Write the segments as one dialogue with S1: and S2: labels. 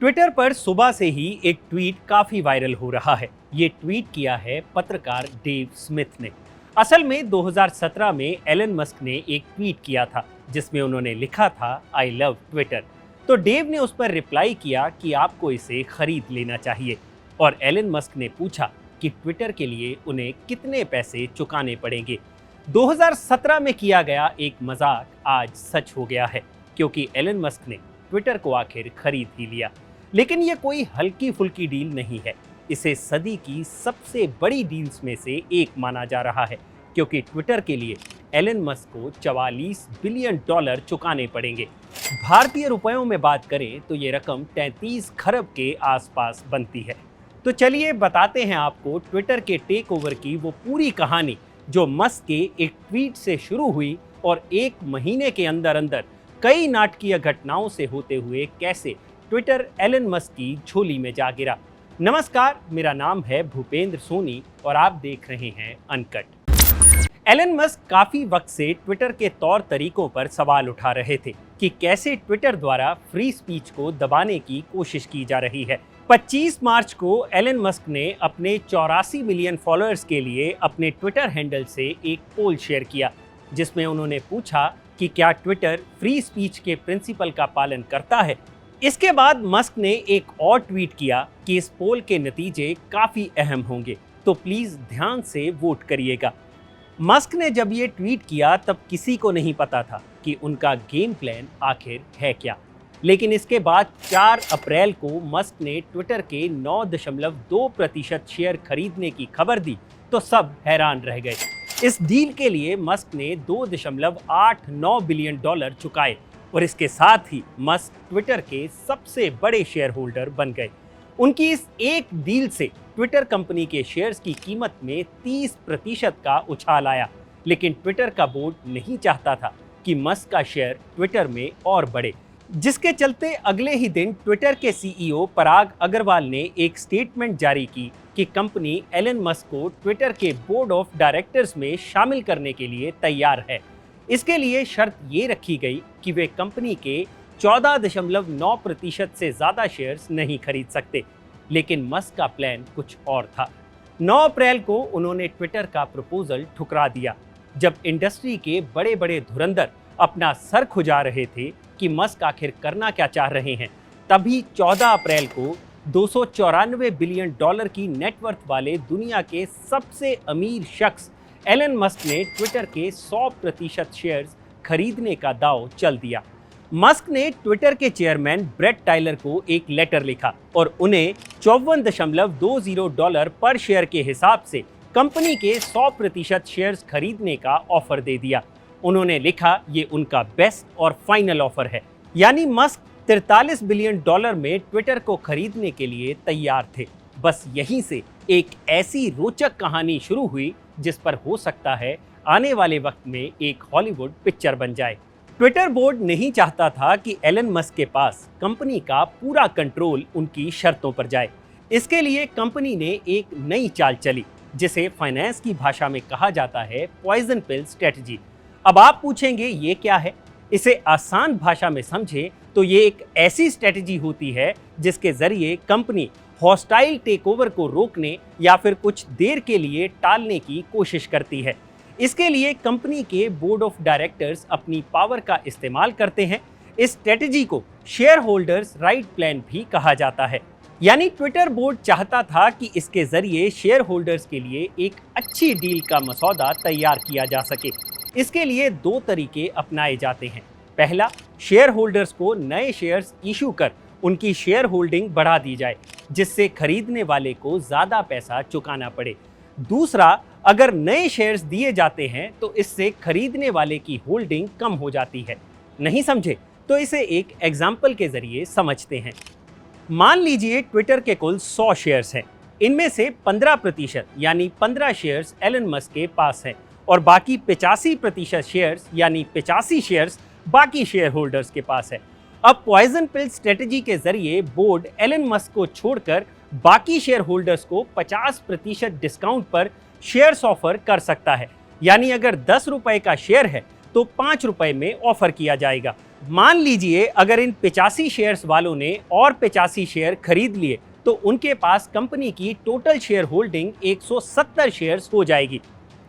S1: Twitter पर सुबह से ही एक ट्वीट काफी वायरल हो रहा है। ये ट्वीट किया है पत्रकार डेव स्मिथ ने। असल में 2017 में एलन मस्क ने एक ट्वीट किया था जिसमें उन्होंने लिखा था आई लव ट्विटर। तो डेव ने उस पर रिप्लाई किया कि आपको इसे खरीद लेना चाहिए और एलन मस्क ने पूछा कि ट्विटर के लिए उन्हें कितने पैसे चुकाने पड़ेंगे। 2017 में किया गया एक मजाक आज सच हो गया है क्योंकि एलन मस्क ने ट्विटर को आखिर खरीद ही लिया। लेकिन ये कोई हल्की फुल्की डील नहीं है, इसे सदी की सबसे बड़ी डील्स में से एक माना जा रहा है क्योंकि ट्विटर के लिए एलन मस्क को 44 बिलियन डॉलर चुकाने पड़ेंगे। भारतीय रुपयों में बात करें तो ये रकम 33 खरब के आसपास बनती है। तो चलिए बताते हैं आपको ट्विटर के टेक ओवर की वो पूरी कहानी जो मस्क के एक ट्वीट से शुरू हुई और एक महीने के अंदर अंदर कई नाटकीय घटनाओं से होते हुए कैसे ट्विटर एलन मस्क की झोली में जा गिरा। नमस्कार, मेरा नाम है भूपेंद्र सोनी और आप देख रहे हैं अनकट। एलन मस्क काफी वक्त से ट्विटर के तौर तरीकों पर सवाल उठा रहे थे कि कैसे ट्विटर द्वारा फ्री स्पीच को दबाने की कोशिश की जा रही है। 25 मार्च को एलन मस्क ने अपने 84 मिलियन फॉलोअर्स के लिए अपने ट्विटर हैंडल से एक पोल शेयर किया जिसमें उन्होंने पूछा कि क्या ट्विटर फ्री स्पीच के प्रिंसिपल का पालन करता है। इसके बाद मस्क ने एक और ट्वीट किया कि इस पोल के नतीजे काफी अहम होंगे, तो प्लीज ध्यान से वोट करिएगा। मस्क ने जब ये ट्वीट किया तब किसी को नहीं पता था कि उनका गेम प्लान आखिर है क्या। लेकिन इसके बाद 4 अप्रैल को मस्क ने ट्विटर के 9.2% शेयर खरीदने की खबर दी तो सब हैरान रह गए। इस डील के लिए मस्क ने 2.89 बिलियन डॉलर चुकाए और इसके साथ ही मस्क ट्विटर के सबसे बड़े शेयर होल्डर बन गए। उनकी इस एक डील से ट्विटर कंपनी के शेयर्स की कीमत में 30% का उछाल आया। लेकिन ट्विटर का बोर्ड नहीं चाहता था कि मस्क का शेयर ट्विटर में और बढ़े, जिसके चलते अगले ही दिन ट्विटर के सीईओ पराग अग्रवाल ने एक स्टेटमेंट जारी की कि कंपनी एलन मस्क को ट्विटर के बोर्ड ऑफ डायरेक्टर्स में शामिल करने के लिए तैयार है। इसके लिए शर्त ये रखी गई कि वे कंपनी के 14.9% से ज़्यादा शेयर्स नहीं खरीद सकते। लेकिन मस्क का प्लान कुछ और था। 9 अप्रैल को उन्होंने ट्विटर का प्रपोजल ठुकरा दिया। जब इंडस्ट्री के बड़े बड़े धुरंधर अपना सर खुजा रहे थे कि मस्क आखिर करना क्या चाह रहे हैं, तभी 14 अप्रैल को 294 बिलियन डॉलर की नेटवर्थ वाले दुनिया के सबसे अमीर शख्स एलन मस्क ने ट्विटर के 100% शेयर्स खरीदने का दांव चल दिया। मस्क ने ट्विटर के चेयरमैन ब्रेट टाइलर को एक लेटर लिखा और उन्हें $54.20 पर शेयर के हिसाब से कंपनी के 100% शेयर्स खरीदने का ऑफर दे दिया। उन्होंने लिखा ये उनका बेस्ट और फाइनल ऑफर है। यानी मस्क 43 बिलियन डॉलर में ट्विटर को खरीदने के लिए तैयार थे। बस यहीं से एक ऐसी रोचक कहानी शुरू हुई जिस पर हो सकता है आने वाले वक्त में एक हॉलीवुड पिक्चर बन जाए। ट्विटर बोर्ड नहीं चाहता था कि एलन मस्क के पास कंपनी का पूरा कंट्रोल उनकी शर्तों पर जाए। इसके लिए कंपनी ने एक नई चाल चली जिसे फाइनेंस की भाषा में कहा जाता है पॉइजन पिल स्ट्रेटजी। अब आप पूछेंगे ये क्या है? इसे आसान भाषा में समझें तो ये एक ऐसी स्ट्रेटजी होती है जिसके जरिए कंपनी हॉस्टाइल टेकओवर को रोकने या फिर कुछ देर के लिए टालने की कोशिश करती है। इसके लिए कंपनी के बोर्ड ऑफ डायरेक्टर्स अपनी पावर का इस्तेमाल करते हैं। इस स्ट्रेटजी को शेयर होल्डर्स राइट प्लान भी कहा जाता है। यानी ट्विटर बोर्ड चाहता था कि इसके जरिए शेयर होल्डर्स के लिए एक अच्छी डील का मसौदा तैयार किया जा सके। इसके लिए 2 तरीके अपनाए जाते हैं। पहला, शेयर होल्डर्स को नए शेयर्स इशू कर उनकी शेयर होल्डिंग बढ़ा दी जाए जिससे खरीदने वाले को ज़्यादा पैसा चुकाना पड़े। दूसरा, अगर नए शेयर्स दिए जाते हैं तो इससे खरीदने वाले की होल्डिंग कम हो जाती है। नहीं समझे तो इसे एक एग्जाम्पल के जरिए समझते हैं। मान लीजिए ट्विटर के कुल 100 शेयर्स हैं। इनमें से 15% यानी 15 शेयर्स एलन मस्क के पास हैं और बाकी 85% शेयर्स यानी 85 शेयर्स बाकी शेयर होल्डर्स के पास है। अब पॉइजन पिल स्ट्रेटजी के जरिए बोर्ड एलन मस्क को छोड़कर बाकी शेयर होल्डर्स को 50% डिस्काउंट पर शेयर्स ऑफर कर सकता है। यानी अगर 10 रुपए का शेयर है तो 5 रुपए में ऑफर किया जाएगा मान लीजिए अगर इन 85 शेयर्स वालों ने और 85 शेयर खरीद लिए तो उनके पास कंपनी की टोटल शेयर होल्डिंग 170 शेयर्स हो जाएगी।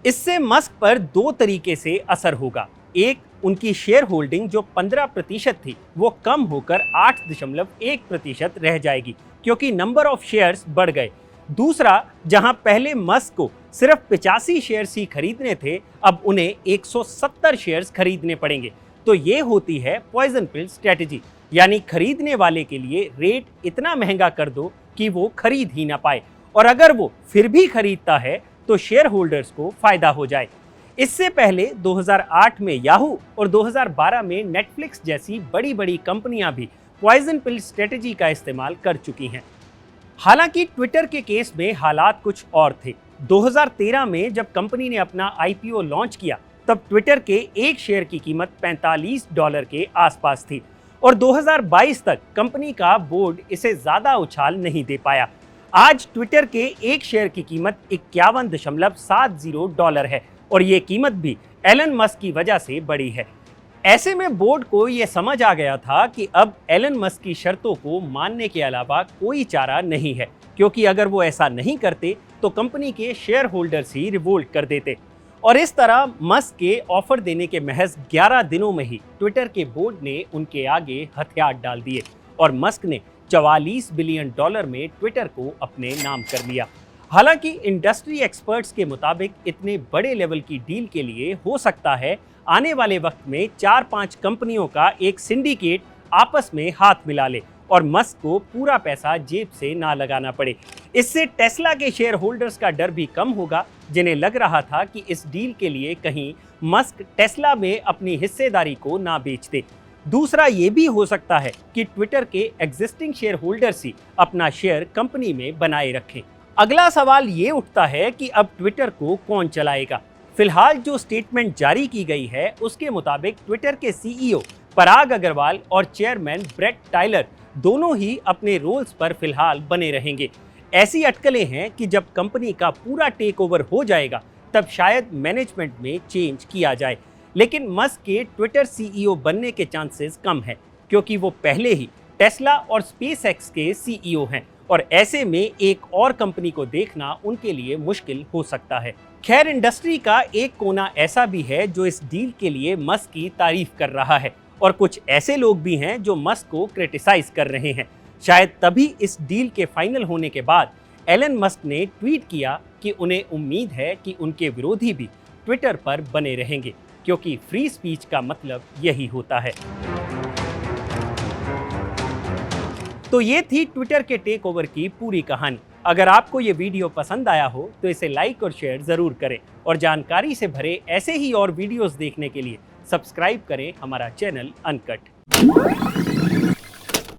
S1: इससे मस्क पर दो तरीके से असर होगा। एक, उनकी शेयर होल्डिंग जो 15% थी वो कम होकर 8.1% रह जाएगी क्योंकि नंबर ऑफ शेयर्स बढ़ गए। दूसरा, जहां पहले मस्क को सिर्फ 85 शेयर्स ही खरीदने थे, अब उन्हें 170 शेयर्स खरीदने पड़ेंगे। तो ये होती है पॉइजन पिल स्ट्रेटजी, यानी खरीदने वाले के लिए रेट इतना महंगा कर दो कि वो खरीद ही ना पाए, और अगर वो फिर भी खरीदता है तो शेयर होल्डर्स को फायदा हो जाए। इससे पहले 2008 में याहू और 2012 में नेटफ्लिक्स जैसी बड़ी बड़ी कंपनियां भी पॉइजन पिल स्ट्रेटजी का इस्तेमाल कर चुकी हैं। हालांकि ट्विटर के केस में हालात कुछ और थे। 2013 में जब कंपनी ने अपना IPO लॉन्च किया तब ट्विटर के एक शेयर की कीमत $45 के आसपास थी और 2022 तक कंपनी का बोर्ड इसे ज्यादा उछाल नहीं दे पाया। आज ट्विटर के एक शेयर की कीमत $51.70 है और ये कीमत भी एलन मस्क की वजह से बढ़ी है। ऐसे में बोर्ड को ये समझ आ गया था कि अब एलन मस्क की शर्तों को मानने के अलावा कोई चारा नहीं है, क्योंकि अगर वो ऐसा नहीं करते तो कंपनी के शेयर होल्डर्स ही रिवोल्ट कर देते। और इस तरह मस्क के ऑफर देने के महज 11 दिनों में ही ट्विटर के बोर्ड ने उनके आगे हथियार डाल दिए और मस्क ने $44 बिलियन में ट्विटर को अपने नाम कर लिया। हालांकि इंडस्ट्री एक्सपर्ट्स के मुताबिक इतने बड़े लेवल की डील के लिए हो सकता है आने वाले वक्त में 4-5 कंपनियों का एक सिंडिकेट आपस में हाथ मिला ले और मस्क को पूरा पैसा जेब से ना लगाना पड़े। इससे टेस्ला के शेयर होल्डर्स का डर भी कम होगा, जिन्हें लग रहा था कि इस डील के लिए कहीं मस्क टेस्ला में अपनी हिस्सेदारी को ना बेच दे। दूसरा ये भी हो सकता है कि ट्विटर के एग्जिस्टिंग शेयर होल्डर्स ही अपना शेयर कंपनी में बनाए रखें। अगला सवाल ये उठता है कि अब ट्विटर को कौन चलाएगा। फिलहाल जो स्टेटमेंट जारी की गई है उसके मुताबिक ट्विटर के CEO पराग अग्रवाल और चेयरमैन ब्रेट टायलर दोनों ही अपने रोल्स पर फिलहाल बने रहेंगे। ऐसी अटकलें हैं कि जब कंपनी का पूरा टेक ओवर हो जाएगा तब शायद मैनेजमेंट में चेंज किया जाए, लेकिन मस्क के ट्विटर CEO बनने के चांसेस कम हैं क्योंकि वो पहले ही टेस्ला और स्पेसएक्स के CEO हैं और ऐसे में एक और कंपनी को देखना उनके लिए मुश्किल हो सकता है। खैर, इंडस्ट्री का एक कोना ऐसा भी है जो इस डील के लिए मस्क की तारीफ कर रहा है और कुछ ऐसे लोग भी हैं जो मस्क को क्रिटिसाइज कर रहे हैं। शायद तभी इस डील के फाइनल होने के बाद एलन मस्क ने ट्वीट किया कि उन्हें उम्मीद है कि उनके विरोधी भी ट्विटर पर बने रहेंगे, क्योंकि फ्री स्पीच का मतलब यही होता है। तो ये थी ट्विटर के टेक ओवर की पूरी कहानी। अगर आपको ये वीडियो पसंद आया हो तो इसे लाइक और शेयर जरूर करें और जानकारी से भरे ऐसे ही और वीडियोस देखने के लिए सब्सक्राइब करें हमारा चैनल अनकट।